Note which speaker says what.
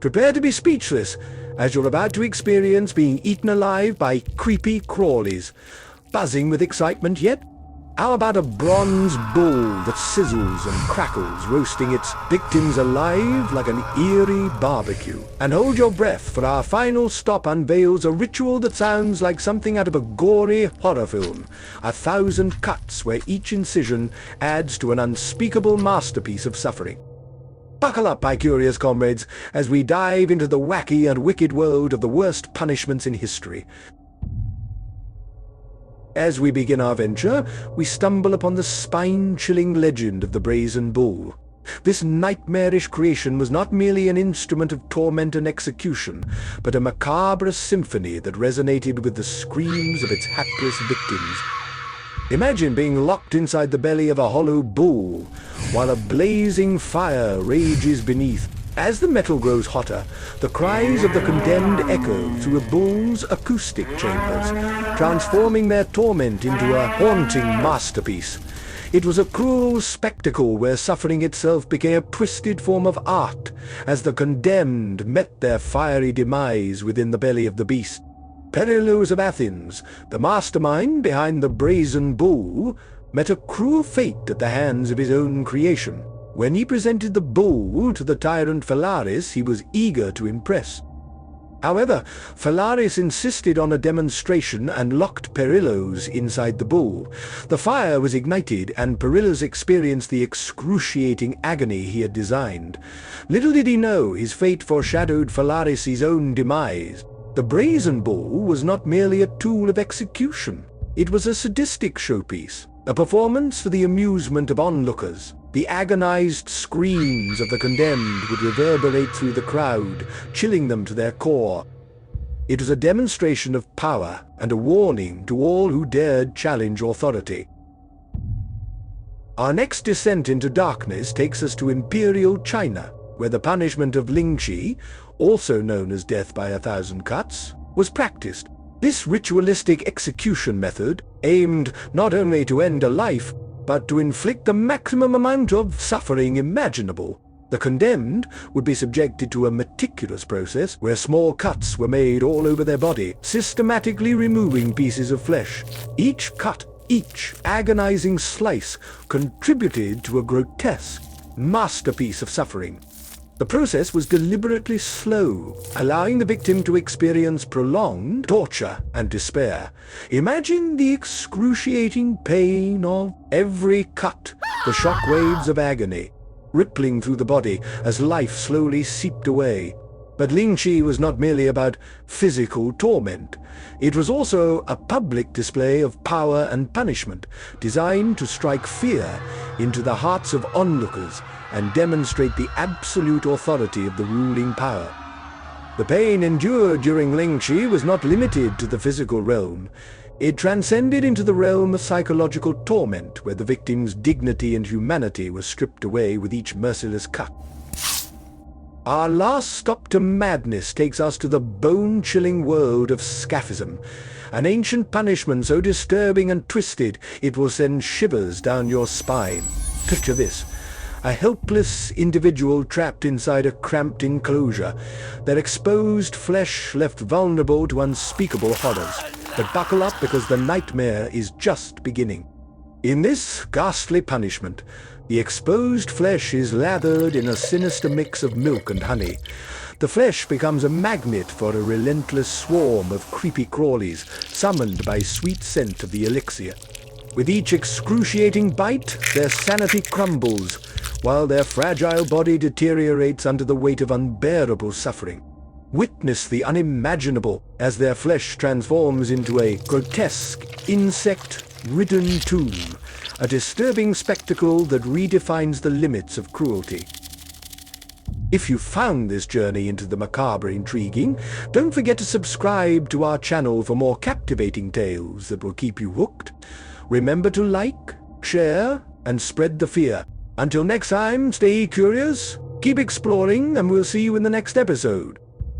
Speaker 1: Prepare to be speechless, as you're about to experience being eaten alive by creepy crawlies. Buzzing with excitement yet? How about a bronze bull that sizzles and crackles, roasting its victims alive like an eerie barbecue? And hold your breath, for our final stop unveils a ritual that sounds like something out of a gory horror film. 1,000 cuts where each incision adds to an unspeakable masterpiece of suffering. Buckle up, my curious comrades, as we dive into the wacky and wicked world of the worst punishments in history. As we begin our venture, we stumble upon the spine-chilling legend of the Brazen Bull. This nightmarish creation was not merely an instrument of torment and execution, but a macabre symphony that resonated with the screams of its hapless victims. Imagine being locked inside the belly of a hollow bull, while a blazing fire rages beneath. As the metal grows hotter, the cries of the condemned echo through a bull's acoustic chambers, transforming their torment into a haunting masterpiece. It was a cruel spectacle where suffering itself became a twisted form of art, as the condemned met their fiery demise within the belly of the beast. Perillus of Athens, the mastermind behind the Brazen Bull, met a cruel fate at the hands of his own creation. When he presented the bull to the tyrant Phalaris, he was eager to impress. However, Phalaris insisted on a demonstration and locked Perillus inside the bull. The fire was ignited, and Perillus experienced the excruciating agony he had designed. Little did he know his fate foreshadowed Phalaris' own demise. The Brazen Bull was not merely a tool of execution. It was a sadistic showpiece, a performance for the amusement of onlookers. The agonized screams of the condemned would reverberate through the crowd, chilling them to their core. It was a demonstration of power and a warning to all who dared challenge authority. Our next descent into darkness takes us to Imperial China, where the punishment of Lingchi, also known as death by 1,000 cuts, was practiced. This ritualistic execution method aimed not only to end a life, but to inflict the maximum amount of suffering imaginable. The condemned would be subjected to a meticulous process where small cuts were made all over their body, systematically removing pieces of flesh. Each cut, each agonizing slice, contributed to a grotesque masterpiece of suffering. The process was deliberately slow, allowing the victim to experience prolonged torture and despair. Imagine the excruciating pain of every cut, the shockwaves of agony, rippling through the body as life slowly seeped away. But Lingchi was not merely about physical torment. It was also a public display of power and punishment, designed to strike fear into the hearts of onlookers and demonstrate the absolute authority of the ruling power. The pain endured during Lingchi was not limited to the physical realm. It transcended into the realm of psychological torment, where the victim's dignity and humanity were stripped away with each merciless cut. Our last stop to madness takes us to the bone-chilling world of Scaphism, an ancient punishment so disturbing and twisted it will send shivers down your spine. Picture this: a helpless individual trapped inside a cramped enclosure, their exposed flesh left vulnerable to unspeakable horrors. But buckle up, because the nightmare is just beginning. In this ghastly punishment, the exposed flesh is lathered in a sinister mix of milk and honey. The flesh becomes a magnet for a relentless swarm of creepy crawlies, summoned by sweet scent of the elixir. With each excruciating bite, their sanity crumbles, while their fragile body deteriorates under the weight of unbearable suffering. Witness the unimaginable as their flesh transforms into a grotesque, insect-ridden tomb, a disturbing spectacle that redefines the limits of cruelty. If you found this journey into the macabre intriguing, don't forget to subscribe to our channel for more captivating tales that will keep you hooked. Remember to like, share, and spread the fear. Until next time, stay curious, keep exploring, and we'll see you in the next episode.